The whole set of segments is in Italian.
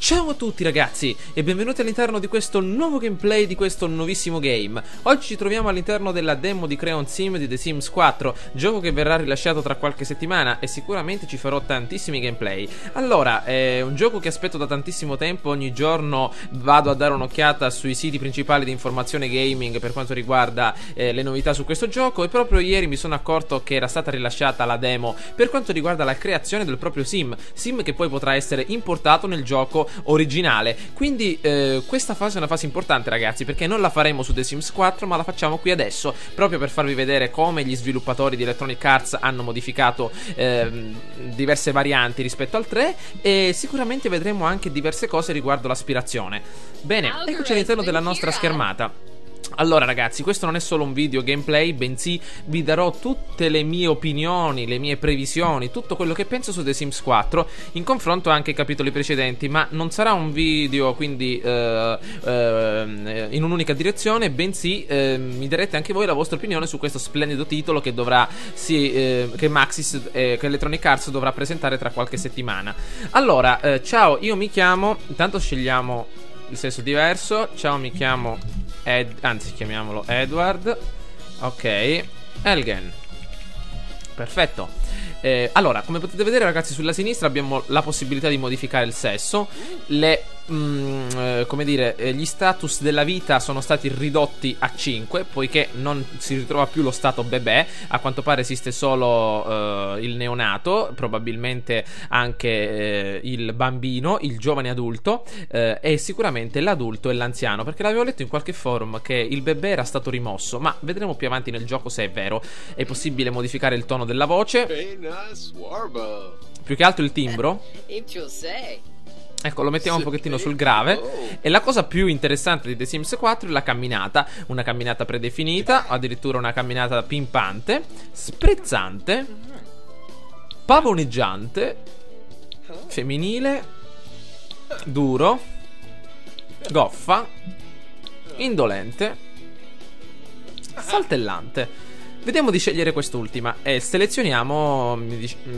Ciao a tutti ragazzi e benvenuti all'interno di questo nuovo gameplay di questo nuovissimo game. Oggi ci troviamo all'interno della demo di Crayon Sim di The Sims 4, gioco che verrà rilasciato tra qualche settimana e sicuramente ci farò tantissimi gameplay. Allora, è un gioco che aspetto da tantissimo tempo, ogni giorno vado a dare un'occhiata sui siti principali di informazione gaming per quanto riguarda le novità su questo gioco, e proprio ieri mi sono accorto che era stata rilasciata la demo per quanto riguarda la creazione del proprio sim che poi potrà essere importato nel gioco originale. Quindi questa fase è una fase importante ragazzi, perché non la faremo su The Sims 4 ma la facciamo qui adesso, proprio per farvi vedere come gli sviluppatori di Electronic Arts hanno modificato diverse varianti rispetto al 3, e sicuramente vedremo anche diverse cose riguardo l'aspirazione. Bene, eccoci all'interno della nostra schermata. Allora ragazzi, questo non è solo un video gameplay, bensì vi darò tutte le mie opinioni, le mie previsioni, tutto quello che penso su The Sims 4 in confronto anche ai capitoli precedenti. Ma non sarà un video quindi in un'unica direzione, bensì mi darete anche voi la vostra opinione su questo splendido titolo che dovrà che Maxis, che Electronic Arts dovrà presentare tra qualche settimana. Allora, ciao, io mi chiamo, intanto scegliamo il senso diverso. Ciao, mi chiamo anzi chiamiamolo Edward. Ok, Elgen. Perfetto. Allora, come potete vedere ragazzi, sulla sinistra abbiamo la possibilità di modificare il sesso. Come dire, gli status della vita sono stati ridotti a 5, poiché non si ritrova più lo stato bebè. A quanto pare esiste solo il neonato, probabilmente anche il bambino, il giovane adulto, e sicuramente l'adulto e l'anziano, perché l'avevo letto in qualche forum che il bebè era stato rimosso, ma vedremo più avanti nel gioco se è vero. È possibile modificare il tono della voce, più che altro il timbro. Ecco, lo mettiamo un pochettino sul grave. E la cosa più interessante di The Sims 4 è la camminata. Una camminata predefinita, addirittura una camminata pimpante, sprezzante, pavoneggiante, femminile, duro, goffa, indolente, saltellante. Vediamo di scegliere quest'ultima e selezioniamo,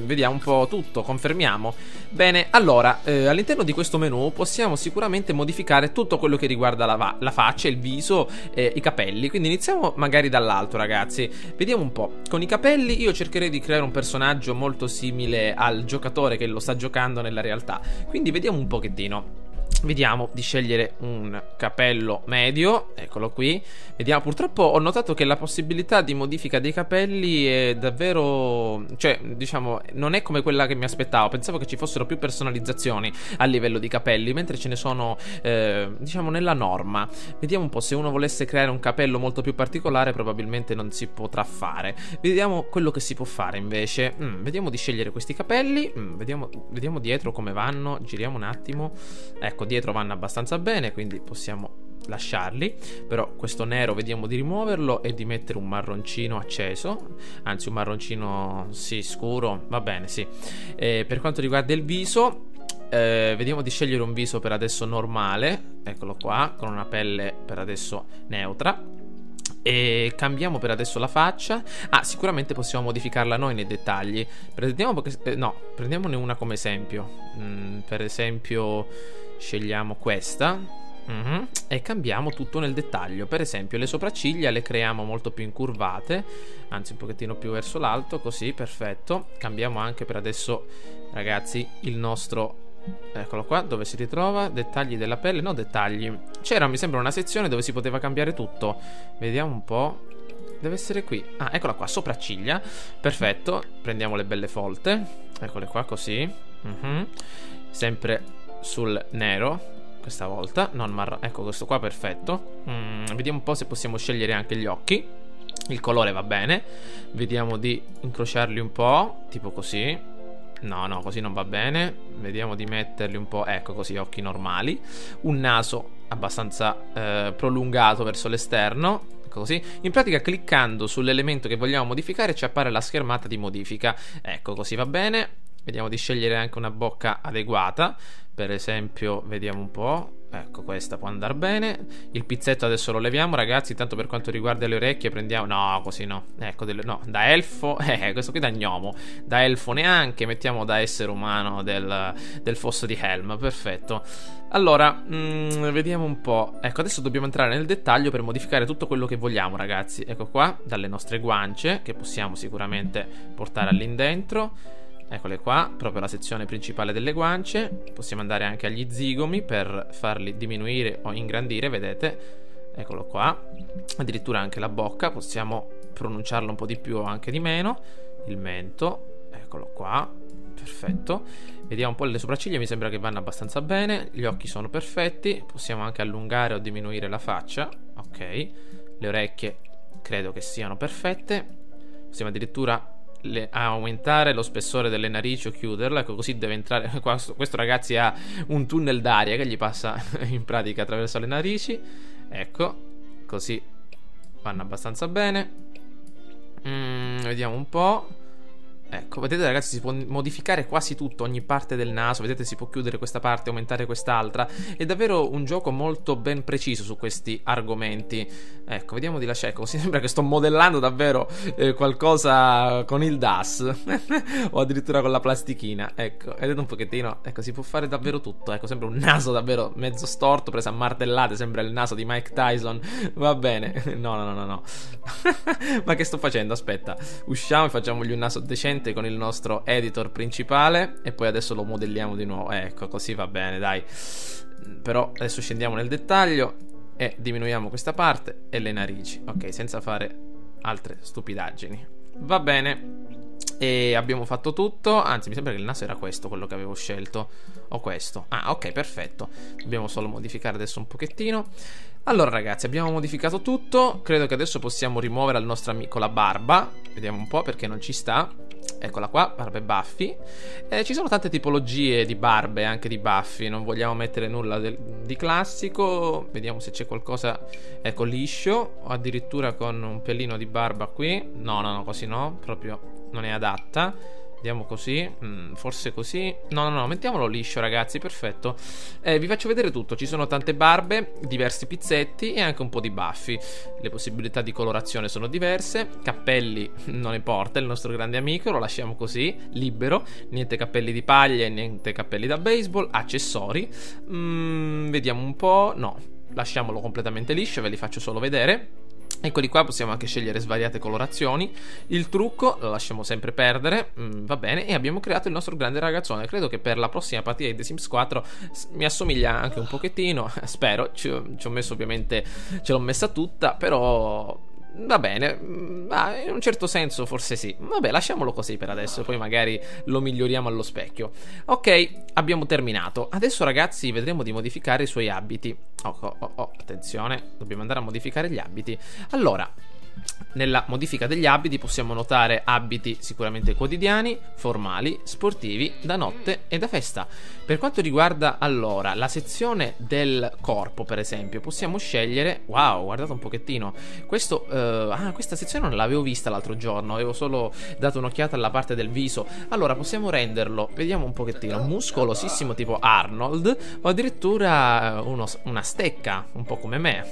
vediamo un po' tutto, confermiamo. Bene, allora, all'interno di questo menu possiamo sicuramente modificare tutto quello che riguarda la faccia, il viso, i capelli. Quindi iniziamo magari dall'alto ragazzi. Vediamo un po'. Con i capelli io cercherei di creare un personaggio molto simile al giocatore che lo sta giocando nella realtà. Quindi vediamo un pochettino. Vediamo di scegliere un capello medio, eccolo qui. Vediamo, purtroppo ho notato che la possibilità di modifica dei capelli è davvero, cioè, diciamo, non è come quella che mi aspettavo. Pensavo che ci fossero più personalizzazioni a livello di capelli, mentre ce ne sono, diciamo, nella norma. Vediamo un po', se uno volesse creare un capello molto più particolare probabilmente non si potrà fare. Vediamo quello che si può fare invece. Vediamo di scegliere questi capelli. Vediamo dietro come vanno. Giriamo un attimo. Ecco, dietro vanno abbastanza bene, quindi possiamo lasciarli. Però questo nero vediamo di rimuoverlo e di mettere un marroncino acceso, anzi un marroncino sì scuro, va bene, sì. Per quanto riguarda il viso, vediamo di scegliere un viso per adesso normale, eccolo qua, con una pelle per adesso neutra. E cambiamo per adesso la faccia. Sicuramente possiamo modificarla noi nei dettagli. Prendiamone una come esempio. Per esempio scegliamo questa, e cambiamo tutto nel dettaglio. Per esempio le sopracciglia le creiamo molto più incurvate, anzi un pochettino più verso l'alto, così, perfetto. Cambiamo anche per adesso ragazzi il nostro, eccolo qua, dove si ritrova dettagli della pelle, no dettagli. C'era, mi sembra, una sezione dove si poteva cambiare tutto. Vediamo un po'. Deve essere qui. Eccola qua, sopracciglia. Perfetto, prendiamo le belle folte. Eccole qua, così. Sempre sul nero questa volta, non marrone. Ecco questo qua, perfetto. Vediamo un po' se possiamo scegliere anche gli occhi. Il colore va bene. Vediamo di incrociarli un po', tipo così. No, così non va bene. Vediamo di metterli un po', ecco così, occhi normali. Un naso abbastanza prolungato verso l'esterno, ecco così. In pratica cliccando sull'elemento che vogliamo modificare ci appare la schermata di modifica. Ecco così va bene. Vediamo di scegliere anche una bocca adeguata. Per esempio, vediamo un po'. Ecco, questa può andare bene. Il pizzetto adesso lo leviamo, ragazzi. Tanto per quanto riguarda le orecchie prendiamo... No, così no. Ecco, no, da elfo... questo qui da gnomo. Da elfo neanche. Mettiamo da essere umano del fosso di Helm. Perfetto. Allora, vediamo un po'. Ecco, adesso dobbiamo entrare nel dettaglio per modificare tutto quello che vogliamo, ragazzi. Ecco qua, dalle nostre guance, che possiamo sicuramente portare all'indentro. Eccole qua, proprio la sezione principale delle guance. Possiamo andare anche agli zigomi per farli diminuire o ingrandire, vedete? Eccolo qua. Addirittura anche la bocca, possiamo pronunciarla un po' di più o anche di meno. Il mento, eccolo qua. Perfetto. Vediamo un po' le sopracciglia, mi sembra che vanno abbastanza bene. Gli occhi sono perfetti. Possiamo anche allungare o diminuire la faccia. Ok. Le orecchie credo che siano perfette. Possiamo addirittura aumentare lo spessore delle narici o chiuderla, ecco, così deve entrare. Questo ragazzi ha un tunnel d'aria che gli passa in pratica attraverso le narici. Ecco, così vanno abbastanza bene. Vediamo un po'. Ecco, vedete ragazzi, si può modificare quasi tutto, ogni parte del naso. Vedete, si può chiudere questa parte, aumentare quest'altra. È davvero un gioco molto ben preciso su questi argomenti. Ecco, vediamo di lasciare. Ecco, sembra che sto modellando davvero qualcosa con il DAS o addirittura con la plastichina. Ecco, vedete un pochettino. Ecco, si può fare davvero tutto. Ecco, sembra un naso davvero mezzo storto, preso a martellate. Sembra il naso di Mike Tyson. Va bene. No. Ma che sto facendo? Aspetta, usciamo e facciamogli un naso decente con il nostro editor principale e poi adesso lo modelliamo di nuovo. Ecco, così va bene, dai. Però adesso scendiamo nel dettaglio e diminuiamo questa parte e le narici. Ok, senza fare altre stupidaggini. Va bene. E abbiamo fatto tutto. Anzi, mi sembra che il naso era questo, quello che avevo scelto. O questo. Ah, ok, perfetto. Dobbiamo solo modificare adesso un pochettino. Allora ragazzi, abbiamo modificato tutto. Credo che adesso possiamo rimuovere al nostro amico la barba. Vediamo un po' perché non ci sta. Eccola qua, barbe e baffi. Ci sono tante tipologie di barbe, anche di baffi. Non vogliamo mettere nulla di classico. Vediamo se c'è qualcosa, ecco, liscio o addirittura con un pelino di barba qui. No, così no, proprio non è adatta. Vediamo così, forse così. No, mettiamolo liscio ragazzi, perfetto. Vi faccio vedere tutto, ci sono tante barbe, diversi pizzetti e anche un po' di baffi. Le possibilità di colorazione sono diverse. Cappelli non importa, il nostro grande amico, lo lasciamo così, libero. Niente cappelli di paglia e niente cappelli da baseball. Accessori, vediamo un po'. No, lasciamolo completamente liscio, ve li faccio solo vedere. Eccoli qua, possiamo anche scegliere svariate colorazioni. Il trucco lo lasciamo sempre perdere, va bene. E abbiamo creato il nostro grande ragazzone. Credo che per la prossima partita di The Sims 4 mi assomiglia anche un pochettino. Spero, ci ho messo ovviamente, ce l'ho messa tutta, però va bene, in un certo senso forse sì. Vabbè, lasciamolo così per adesso, poi magari lo miglioriamo allo specchio. Ok, abbiamo terminato. Adesso ragazzi vedremo di modificare i suoi abiti. Attenzione, dobbiamo andare a modificare gli abiti. Allora, nella modifica degli abiti possiamo notare abiti sicuramente quotidiani, formali, sportivi, da notte e da festa. Per quanto riguarda allora la sezione del corpo, per esempio, possiamo scegliere. Wow, guardate un pochettino. Questa sezione non l'avevo vista l'altro giorno, avevo solo dato un'occhiata alla parte del viso. Allora possiamo renderlo, vediamo un pochettino, muscolosissimo tipo Arnold, o addirittura una stecca, un po' come me.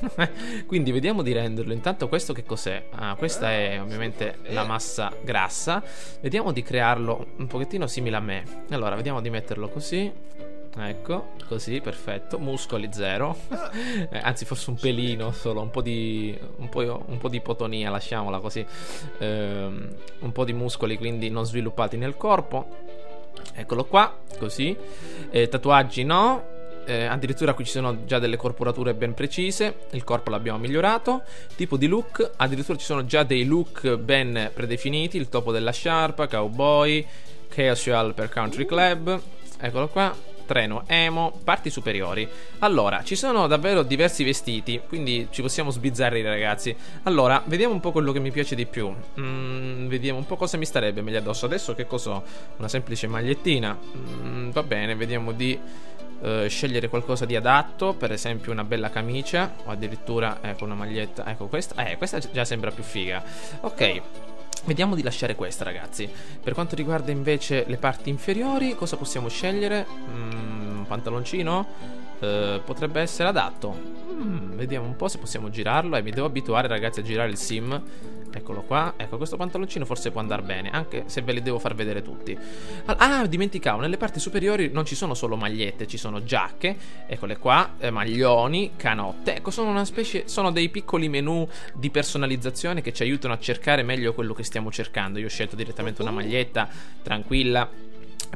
Quindi vediamo di renderlo. Intanto questo che cos'è? Questa è ovviamente la massa grassa. Vediamo di crearlo un pochettino simile a me. Allora vediamo di metterlo così. Ecco, così, perfetto. Muscoli zero. Anzi forse un pelino solo, un po' di ipotonia, lasciamola così. Un po' di muscoli quindi non sviluppati nel corpo. Eccolo qua, così. Tatuaggi no. Addirittura qui ci sono già delle corporature ben precise. Il corpo l'abbiamo migliorato. Tipo di look, addirittura ci sono già dei look ben predefiniti. Il topo della sciarpa, cowboy, casual per country club. Eccolo qua. Treno emo, parti superiori. Allora, ci sono davvero diversi vestiti, quindi ci possiamo sbizzarrire ragazzi. Allora, vediamo un po' quello che mi piace di più. Vediamo un po' cosa mi starebbe meglio addosso. Adesso che cos'ho? Una semplice magliettina. Va bene, vediamo di scegliere qualcosa di adatto. Per esempio una bella camicia, o addirittura ecco una maglietta. Ecco questa già sembra più figa. Ok, Vediamo di lasciare questa, ragazzi. Per quanto riguarda invece le parti inferiori, cosa possiamo scegliere? Un pantaloncino? Potrebbe essere adatto. Vediamo un po' se possiamo girarlo. Mi devo abituare, ragazzi, a girare il sim. Eccolo qua. Ecco, questo pantaloncino forse può andare bene, anche se ve li devo far vedere tutti. Dimenticavo, nelle parti superiori non ci sono solo magliette, ci sono giacche. Eccole qua, maglioni, canotte. Ecco, sono dei piccoli menu di personalizzazione che ci aiutano a cercare meglio quello che stiamo cercando. Io ho scelto direttamente una maglietta tranquilla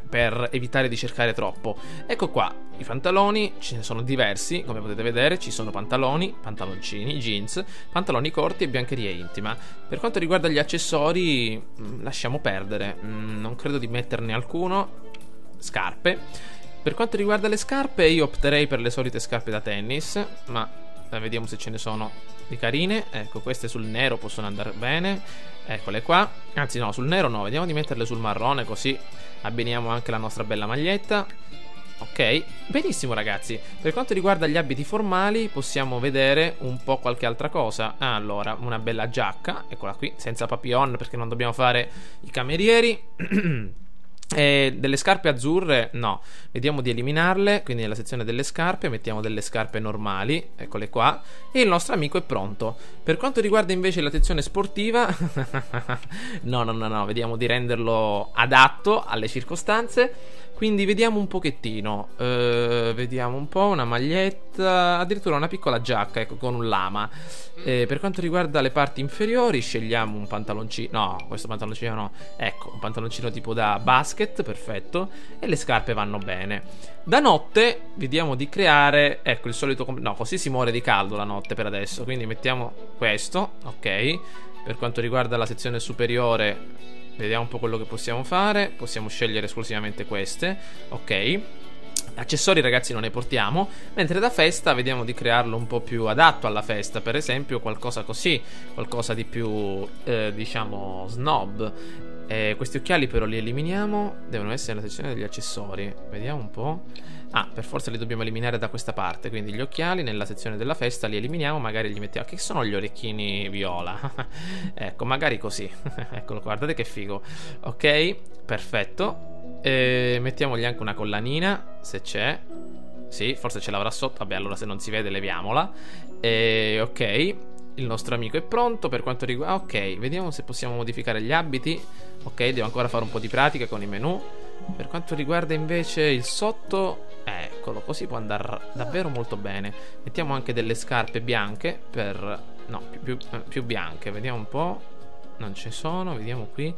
per evitare di cercare troppo. Ecco qua i pantaloni, ce ne sono diversi, come potete vedere. Ci sono pantaloni, pantaloncini, jeans, pantaloni corti e biancheria intima. Per quanto riguarda gli accessori, lasciamo perdere, non credo di metterne alcuno. Scarpe. Per quanto riguarda le scarpe, io opterei per le solite scarpe da tennis, ma vediamo se ce ne sono di carine. Ecco, queste sul nero possono andare bene. Eccole qua. Anzi no, sul nero no, vediamo di metterle sul marrone, così abbiniamo anche la nostra bella maglietta. Ok, benissimo, ragazzi. Per quanto riguarda gli abiti formali, possiamo vedere un po' qualche altra cosa. Allora, una bella giacca, eccola qui, senza papillon perché non dobbiamo fare i camerieri. Delle scarpe azzurre no, vediamo di eliminarle. Quindi nella sezione delle scarpe mettiamo delle scarpe normali, eccole qua, e il nostro amico è pronto. Per quanto riguarda invece la sezione sportiva no, vediamo di renderlo adatto alle circostanze. Quindi vediamo un pochettino, vediamo un po', una maglietta, addirittura una piccola giacca, ecco, con un lama. Per quanto riguarda le parti inferiori, scegliamo un pantaloncino. No, questo pantaloncino no. Ecco, un pantaloncino tipo da basket, perfetto. E le scarpe vanno bene. Da notte vediamo di creare, ecco, il solito no, così si muore di caldo la notte per adesso. Quindi mettiamo questo, ok. Per quanto riguarda la sezione superiore, vediamo un po' quello che possiamo fare. Possiamo scegliere esclusivamente queste, ok. Accessori, ragazzi, non ne portiamo. Mentre da festa vediamo di crearlo un po' più adatto alla festa. Per esempio qualcosa così, qualcosa di più diciamo snob. Questi occhiali però li eliminiamo. Devono essere nella sezione degli accessori. Vediamo un po'. Per forza li dobbiamo eliminare da questa parte. Quindi gli occhiali nella sezione della festa li eliminiamo. Magari li mettiamo. Che sono gli orecchini viola? Ecco, magari così. Eccolo, guardate che figo. Ok, perfetto. Mettiamogli anche una collanina, se c'è. Sì, forse ce l'avrà sotto. Vabbè, allora se non si vede leviamola. Ok, il nostro amico è pronto. Per quanto riguarda, ok, vediamo se possiamo modificare gli abiti. Ok, devo ancora fare un po' di pratica con i menu. Per quanto riguarda invece il sotto, eccolo, così può andare davvero molto bene. Mettiamo anche delle scarpe bianche per... no, più bianche. Vediamo un po'. Non ci sono, vediamo qui.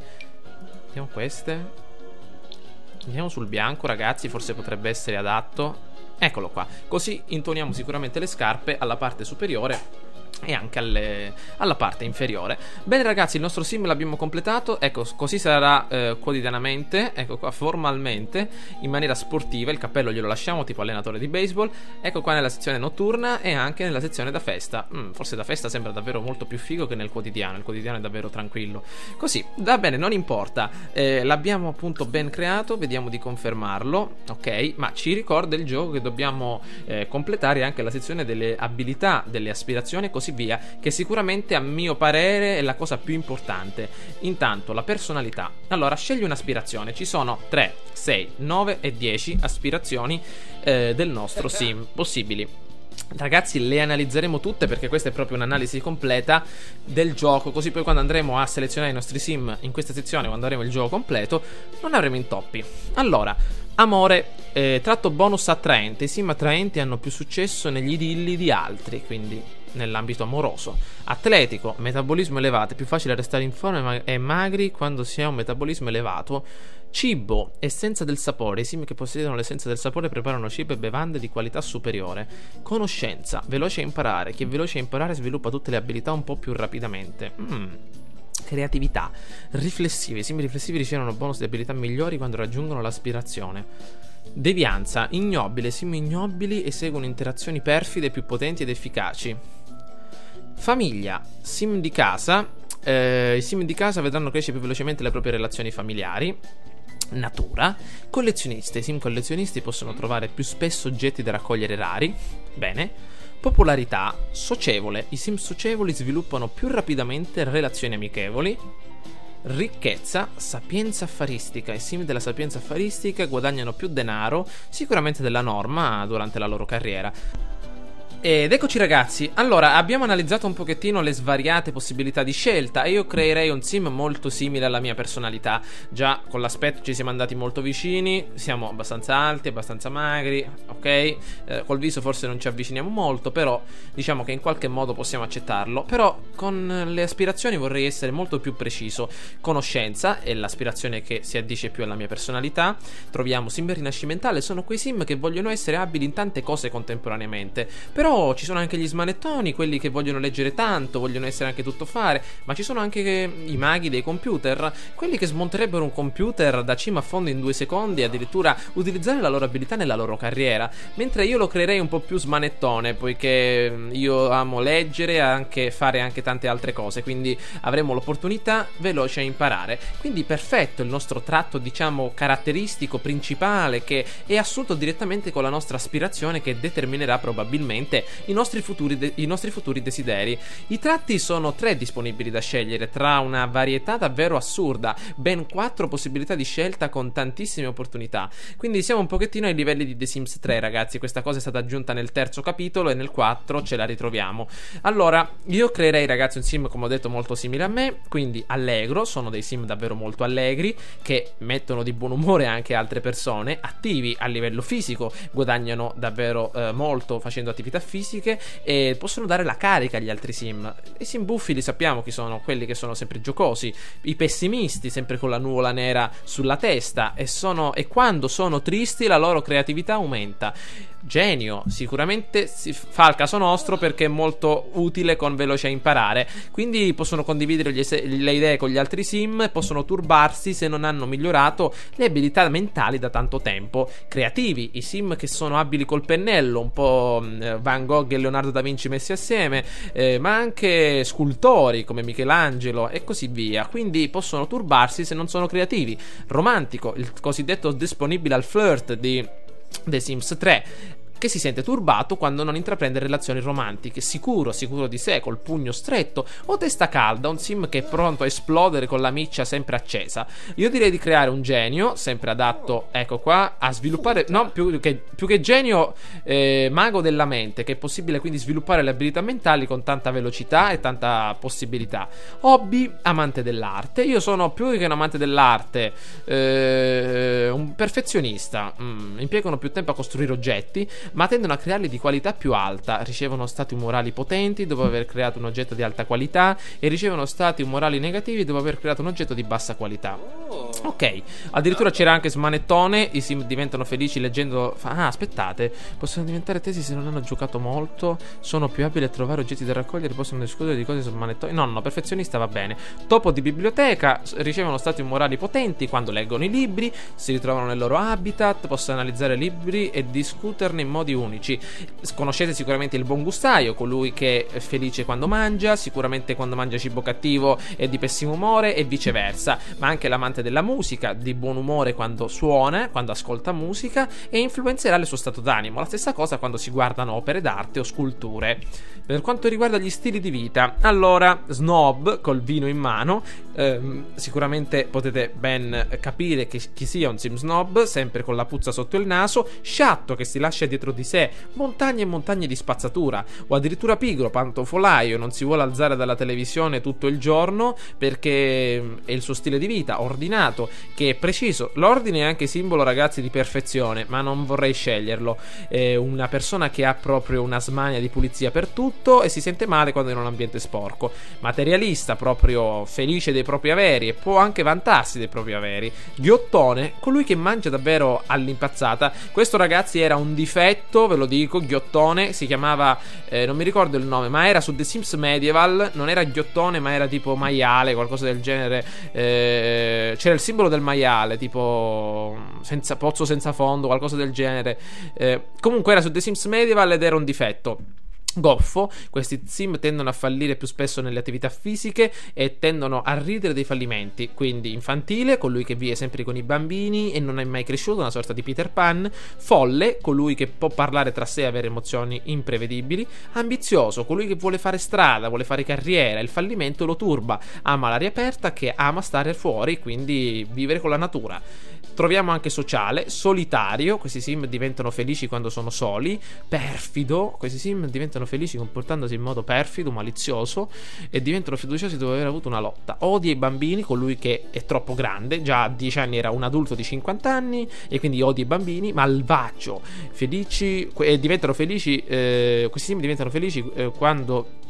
Vediamo queste. Andiamo sul bianco, ragazzi, forse potrebbe essere adatto. Eccolo qua. Così intoniamo sicuramente le scarpe alla parte superiore e anche alla parte inferiore. Bene, ragazzi, il nostro sim l'abbiamo completato. Ecco, così sarà quotidianamente. Ecco qua, formalmente, in maniera sportiva. Il cappello glielo lasciamo tipo allenatore di baseball. Ecco qua nella sezione notturna e anche nella sezione da festa. Forse da festa sembra davvero molto più figo che nel quotidiano. Il quotidiano è davvero tranquillo. Così, va bene, non importa. L'abbiamo appunto ben creato. Vediamo di confermarlo. Ok, ma ci ricorda il gioco che dobbiamo completare anche la sezione delle abilità, delle aspirazioni e così via, che sicuramente a mio parere è la cosa più importante. Intanto la personalità. Allora, scegli un'aspirazione. Ci sono 3, 6, 9 e 10 aspirazioni del nostro sim possibili. Ragazzi, le analizzeremo tutte perché questa è proprio un'analisi completa del gioco. Così poi quando andremo a selezionare i nostri sim in questa sezione, quando avremo il gioco completo, non avremo intoppi. Allora, amore, tratto bonus attraente. I sim attraenti hanno più successo negli idilli di altri, quindi nell'ambito amoroso. Atletico, metabolismo elevato, è più facile restare in forma e magri quando si ha un metabolismo elevato. Cibo, essenza del sapore. I sim che possiedono l'essenza del sapore preparano cibo e bevande di qualità superiore. Conoscenza, veloce a imparare. Chi è veloce a imparare sviluppa tutte le abilità un po' più rapidamente. Creatività, riflessivi. I sim riflessivi ricevono bonus di abilità migliori quando raggiungono l'aspirazione. Devianza, ignobile. Sim ignobili eseguono interazioni perfide più potenti ed efficaci. Famiglia, sim di casa. I sim di casa vedranno crescere più velocemente le proprie relazioni familiari. Natura, collezioniste. I sim collezionisti possono trovare più spesso oggetti da raccogliere rari. Bene. Popolarità, socievole. I sim socievoli sviluppano più rapidamente relazioni amichevoli. ricchezza, sapienza affaristica. I sim della sapienza affaristica guadagnano più denaro sicuramente della norma durante la loro carriera. Ed eccoci ragazzi, allora abbiamo analizzato un pochettino le svariate possibilità di scelta e io creerei un sim molto simile alla mia personalità. Già con l'aspetto ci siamo andati molto vicini, siamo abbastanza alti, abbastanza magri, ok? Col viso forse non ci avviciniamo molto, però diciamo che in qualche modo possiamo accettarlo. Però con le aspirazioni vorrei essere molto più preciso. Conoscenza è l'aspirazione che si addice più alla mia personalità. Troviamo sim rinascimentale, sono quei sim che vogliono essere abili in tante cose contemporaneamente. Però ci sono anche gli smanettoni, quelli che vogliono leggere tanto, vogliono essere anche tuttofare, ma ci sono anche i maghi dei computer, quelli che smonterebbero un computer da cima a fondo in 2 secondi e addirittura utilizzare la loro abilità nella loro carriera. Mentre io lo creerei un po' più smanettone, poiché io amo leggere e anche fare anche tante altre cose, quindi avremo l'opportunità veloce a imparare. Quindi perfetto il nostro tratto, diciamo, caratteristico principale, che è assunto direttamente con la nostra aspirazione, che determinerà probabilmente i nostri futuri desideri. I tratti sono 3 disponibili da scegliere tra una varietà davvero assurda, ben 4 possibilità di scelta con tantissime opportunità. Quindi siamo un pochettino ai livelli di The Sims 3 ragazzi, questa cosa è stata aggiunta nel 3° capitolo e nel 4 ce la ritroviamo. Allora io creerei ragazzi un sim, come ho detto, molto simile a me, quindi allegro, sono dei sim davvero molto allegri che mettono di buon umore anche altre persone, attivi a livello fisico, guadagnano davvero molto facendo attività fisiche e possono dare la carica agli altri sim. I sim buffi li sappiamo chi sono, quelli che sono sempre giocosi, i pessimisti sempre con la nuvola nera sulla testa e quando sono tristi la loro creatività aumenta. Genio, sicuramente si fa il caso nostro perché è molto utile con veloce a imparare, quindi possono condividere le idee con gli altri sim e possono turbarsi se non hanno migliorato le abilità mentali da tanto tempo. Creativi, i sim che sono abili col pennello, un po' Van Gogh e Leonardo da Vinci messi assieme, ma anche scultori come Michelangelo e così via, quindi possono turbarsi se non sono creativi. Romantico, il cosiddetto disponibile al flirt di The Sims 3, che si sente turbato quando non intraprende relazioni romantiche, sicuro di sé, col pugno stretto, o testa calda, un sim che è pronto a esplodere con la miccia sempre accesa. Io direi di creare un genio, sempre adatto, ecco qua, a sviluppare, no, più che genio, mago della mente, che è possibile quindi sviluppare le abilità mentali con tanta velocità e tanta possibilità. Hobby, amante dell'arte. Io sono più che un amante dell'arte, un perfezionista, impiegano più tempo a costruire oggetti, ma tendono a crearli di qualità più alta, ricevono stati umorali potenti dopo aver creato un oggetto di alta qualità e ricevono stati umorali negativi dopo aver creato un oggetto di bassa qualità. Ok, addirittura c'era anche smanettone, i sim diventano felici leggendo... aspettate, possono diventare tesi se non hanno giocato molto, sono più abili a trovare oggetti da raccogliere, possono discutere di cose su smanettone. No, perfezionista va bene. Topo di biblioteca, ricevono stati umorali potenti quando leggono i libri, si ritrovano nel loro habitat, possono analizzare libri e discuterne in modi unici. Conoscete sicuramente il buon gustaio, colui che è felice quando mangia, sicuramente quando mangia cibo cattivo è di pessimo umore e viceversa, ma anche l'amante della musica, di buon umore quando suona, quando ascolta musica e influenzerà il suo stato d'animo. La stessa cosa quando si guardano opere d'arte o sculture. Per quanto riguarda gli stili di vita, allora, snob col vino in mano, sicuramente potete ben capire chi sia un sim snob, sempre con la puzza sotto il naso, sciatto che si lascia dietro di sé montagne e montagne di spazzatura, o addirittura pigro, pantofolaio, non si vuole alzare dalla televisione tutto il giorno perché è il suo stile di vita, ordinato, che è preciso. L'ordine è anche simbolo, ragazzi, di perfezione, ma non vorrei sceglierlo. È una persona che ha proprio una smania di pulizia per tutto e si sente male quando è in un ambiente sporco. Materialista, proprio felice dei propri averi e può anche vantarsi dei propri averi. Ghiottone, colui che mangia davvero all'impazzata. Questo, ragazzi, era un difetto, ve lo dico. Ghiottone si chiamava, non mi ricordo il nome, ma era su The Sims Medieval. Non era ghiottone, ma era tipo maiale, qualcosa del genere. C'era il simbolo del maiale, tipo pozzo senza fondo, qualcosa del genere. Comunque era su The Sims Medieval ed era un difetto. goffo. Questi sim tendono a fallire più spesso nelle attività fisiche e tendono a ridere dei fallimenti. Quindi infantile, colui che vive sempre con i bambini e non è mai cresciuto, una sorta di Peter Pan. Folle, colui che può parlare tra sé e avere emozioni imprevedibili. Ambizioso, colui che vuole fare strada, vuole fare carriera, il fallimento lo turba. Ama l'aria aperta, che ama stare fuori, quindi vivere con la natura. Troviamo anche sociale, solitario, questi sim diventano felici quando sono soli. Perfido, questi sim diventano felici comportandosi in modo perfido, malizioso, e diventano fiduciosi dopo aver avuto una lotta. Odia i bambini, colui che è troppo grande, già a 10 anni era un adulto di 50 anni e quindi odia i bambini. Malvagio, felici, diventano felici, questi sim diventano felici quando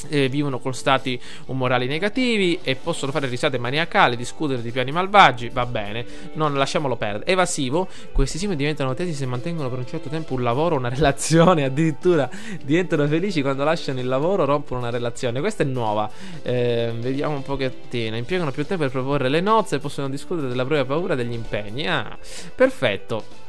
vivono con stati umorali negativi e possono fare risate maniacali, discutere di piani malvagi. Va bene, non lasciamolo perdere. Evasivo, questi sim diventano tesi se mantengono per un certo tempo un lavoro, una relazione. Addirittura diventano felici quando lasciano il lavoro, rompono una relazione. Questa è nuova, vediamo un pochettino. Impiegano più tempo per proporre le nozze e possono discutere della propria paura degli impegni. Ah, perfetto.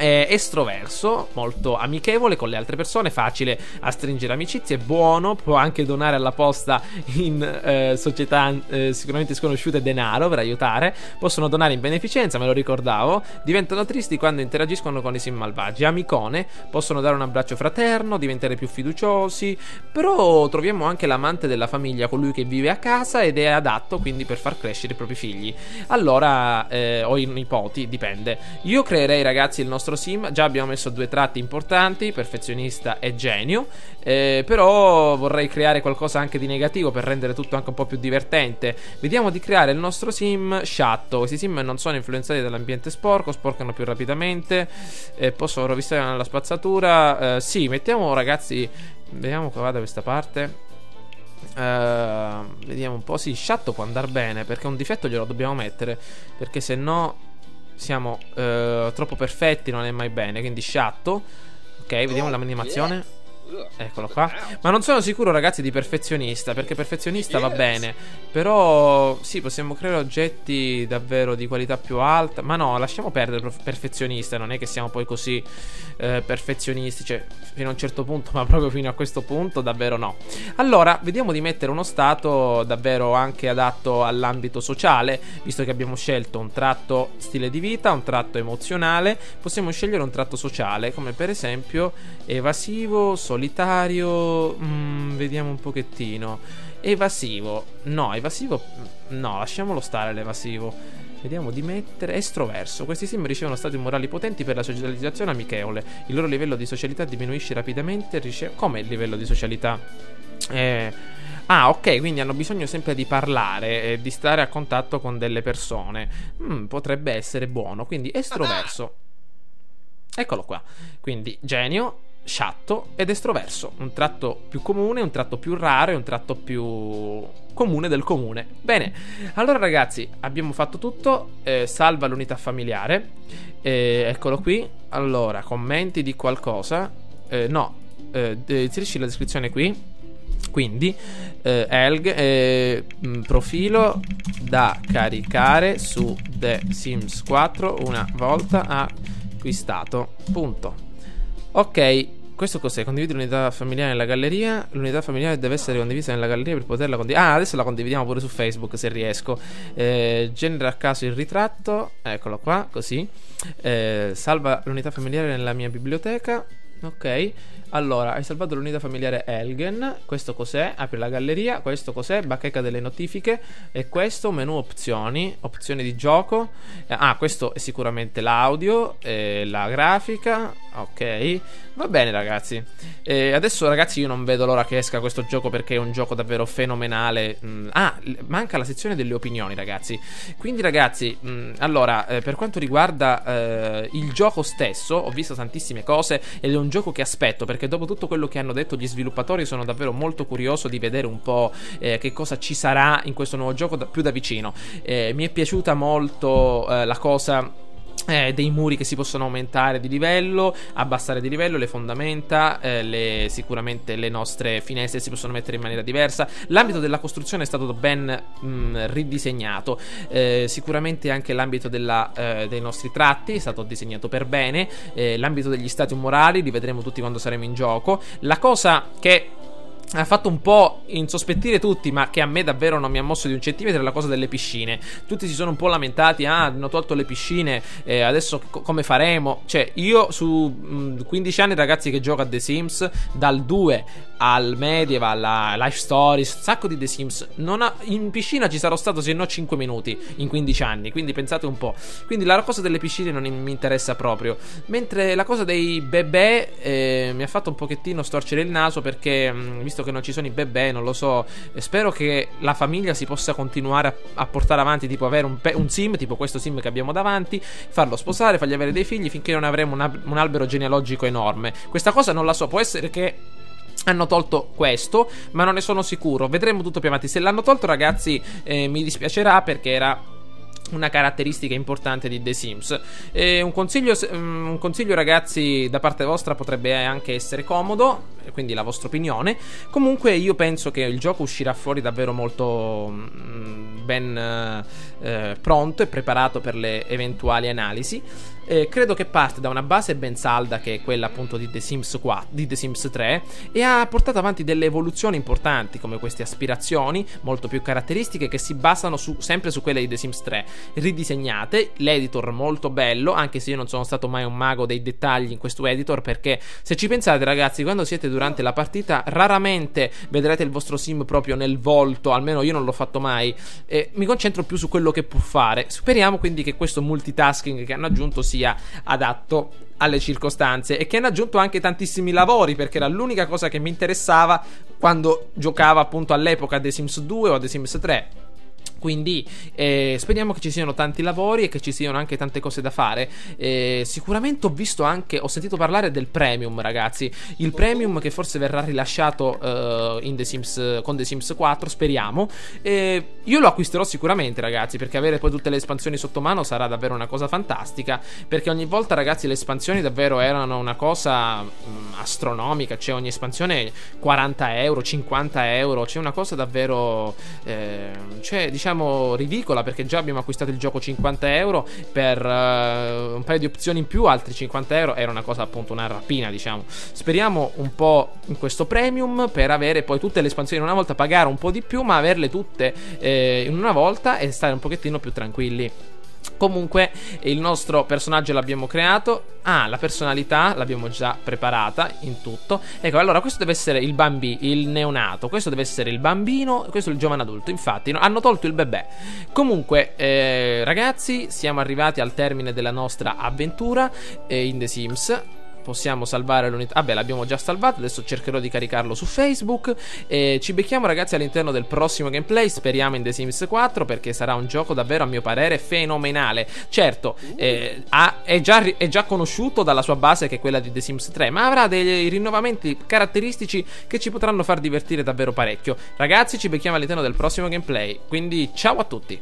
Estroverso, molto amichevole con le altre persone, facile a stringere amicizie, buono, può anche donare alla posta in società sicuramente sconosciute denaro per aiutare, possono donare in beneficenza, me lo ricordavo. Diventano tristi quando interagiscono con i sim malvagi. Amicone, possono dare un abbraccio fraterno, diventare più fiduciosi, però troviamo anche l'amante della famiglia, colui che vive a casa ed è adatto quindi per far crescere i propri figli. Allora, o i nipoti, dipende. Io creerei, ragazzi, il nostro sim. Già abbiamo messo due tratti importanti, perfezionista e genio, però vorrei creare qualcosa anche di negativo per rendere tutto anche un po' più divertente. Vediamo di creare il nostro sim sciatto. Questi sim non sono influenzati dall'ambiente sporco, sporcano più rapidamente, possono rovistare nella spazzatura. Sì, mettiamo, ragazzi, vediamo qua da questa parte. Vediamo un po'. Sì, sciatto può andare bene, perché un difetto glielo dobbiamo mettere, perché se no siamo troppo perfetti, non è mai bene. Quindi sciatto. Ok, vediamo l'animazione. Eccolo qua. Ma non sono sicuro, ragazzi, di perfezionista, perché perfezionista va bene, però sì, possiamo creare oggetti davvero di qualità più alta. Ma no, lasciamo perdere perfezionista. Non è che siamo poi così perfezionisti, cioè fino a un certo punto, ma proprio fino a questo punto davvero no. Allora, vediamo di mettere uno stato davvero anche adatto all'ambito sociale. Visto che abbiamo scelto un tratto stile di vita, un tratto emozionale, possiamo scegliere un tratto sociale, come per esempio evasivo, solitario. Vediamo un pochettino. Evasivo, no, lasciamolo stare l'evasivo. Vediamo di mettere estroverso. Questi sim ricevono stati morali potenti per la socializzazione amichevole. Il loro livello di socialità diminuisce rapidamente. Come il livello di socialità? Ok, quindi hanno bisogno sempre di parlare e di stare a contatto con delle persone. Potrebbe essere buono. Quindi estroverso. Eccolo qua. Quindi genio, sciatto ed estroverso. Un tratto più comune, un tratto più raro e un tratto più comune del comune. Bene, allora ragazzi, abbiamo fatto tutto. Salva l'unità familiare. Eccolo qui. Allora, commenti di qualcosa. Inserisci la descrizione qui. Quindi Elg, profilo da caricare su The Sims 4 una volta acquistato. Punto. Ok, questo cos'è? Condividere l'unità familiare nella galleria. L'unità familiare deve essere condivisa nella galleria per poterla condividere. Adesso la condividiamo pure su Facebook se riesco. Genera a caso il ritratto. Eccolo qua, così. Salva l'unità familiare nella mia biblioteca. Ok. Allora, hai salvato l'unità familiare Elgen. Questo cos'è? Apri la galleria. Questo cos'è? Bacheca delle notifiche. E questo menu opzioni. Opzioni di gioco. Questo è sicuramente l'audio, la grafica. Ok. Va bene, ragazzi. Adesso, ragazzi, io non vedo l'ora che esca questo gioco, perché è un gioco davvero fenomenale. Manca la sezione delle opinioni, ragazzi. Quindi, ragazzi, allora, per quanto riguarda il gioco stesso, ho visto tantissime cose ed è un gioco che aspetto, perché dopo tutto quello che hanno detto gli sviluppatori sono davvero molto curioso di vedere un po' che cosa ci sarà in questo nuovo gioco più da vicino. Mi è piaciuta molto la cosa dei muri che si possono aumentare di livello, abbassare di livello, le fondamenta, sicuramente le nostre finestre si possono mettere in maniera diversa. L'ambito della costruzione è stato ben ridisegnato, sicuramente anche l'ambito dei nostri tratti è stato disegnato per bene, l'ambito degli stati umorali li vedremo tutti quando saremo in gioco. La cosa che ha fatto un po' insospettire tutti, ma che a me davvero non mi ha mosso di un centimetro, è la cosa delle piscine. Tutti si sono un po' lamentati: ah, hanno tolto le piscine, adesso come faremo? Cioè, io su 15 anni, ragazzi, che gioco a The Sims, dal 2 al Medieval, alla Life Stories, un sacco di The Sims, in piscina ci sarò stato se no 5 minuti in 15 anni, quindi pensate un po'. Quindi la cosa delle piscine non mi interessa proprio, mentre la cosa dei bebè mi ha fatto un pochettino storcere il naso, perché visto che non ci sono i bebè, non lo so, spero che la famiglia si possa continuare a portare avanti, tipo avere un sim, tipo questo sim che abbiamo davanti, farlo sposare, fargli avere dei figli finché non avremo un albero genealogico enorme. Questa cosa non la so, può essere che hanno tolto questo, ma non ne sono sicuro, vedremo tutto più avanti. Se l'hanno tolto, ragazzi, mi dispiacerà, perché era una caratteristica importante di The Sims. Un consiglio, ragazzi, da parte vostra potrebbe anche essere comodo, quindi la vostra opinione. Comunque io penso che il gioco uscirà fuori davvero molto ben pronto e preparato per le eventuali analisi. Credo che parte da una base ben salda, che è quella appunto di The Sims 4, di The Sims 3, e ha portato avanti delle evoluzioni importanti, come queste aspirazioni molto più caratteristiche, che si basano sempre su quelle di The Sims 3, ridisegnate. L'editor molto bello, anche se io non sono stato mai un mago dei dettagli in questo editor, perché se ci pensate, ragazzi, quando siete durante la partita raramente vedrete il vostro sim proprio nel volto, almeno io non l'ho fatto mai, mi concentro più su quello che può fare. Speriamo quindi che questo multitasking che hanno aggiunto sia adatto alle circostanze, e che hanno aggiunto anche tantissimi lavori, perché era l'unica cosa che mi interessava quando giocavo appunto all'epoca a The Sims 2 o a The Sims 3. Quindi speriamo che ci siano tanti lavori e che ci siano anche tante cose da fare. Sicuramente ho sentito parlare del premium, ragazzi. Il premium che forse verrà rilasciato con The Sims 4, speriamo. Io lo acquisterò sicuramente, ragazzi, perché avere poi tutte le espansioni sotto mano sarà davvero una cosa fantastica. Perché ogni volta, ragazzi, le espansioni davvero erano una cosa astronomica. Cioè ogni espansione 40 euro, 50 euro. C'è una cosa davvero diciamo ridicola, perché già abbiamo acquistato il gioco 50 euro per un paio di opzioni in più, altri 50 euro, era una cosa appunto una rapina, diciamo. Speriamo un po' in questo premium per avere poi tutte le espansioni in una volta, pagare un po' di più ma averle tutte in una volta e stare un pochettino più tranquilli. Comunque il nostro personaggio l'abbiamo creato. La personalità l'abbiamo già preparata in tutto. Ecco, allora questo deve essere il neonato, questo deve essere il bambino, questo è il giovane adulto. Infatti hanno tolto il bebè. Comunque ragazzi, siamo arrivati al termine della nostra avventura in The Sims. Possiamo salvare l'unità. Vabbè, l'abbiamo già salvato. Adesso cercherò di caricarlo su Facebook. Ci becchiamo, ragazzi, all'interno del prossimo gameplay. Speriamo in The Sims 4, perché sarà un gioco davvero, a mio parere, fenomenale. Certo, è già conosciuto dalla sua base, che è quella di The Sims 3, ma avrà dei rinnovamenti caratteristici che ci potranno far divertire davvero parecchio. Ragazzi, ci becchiamo all'interno del prossimo gameplay. Quindi ciao a tutti.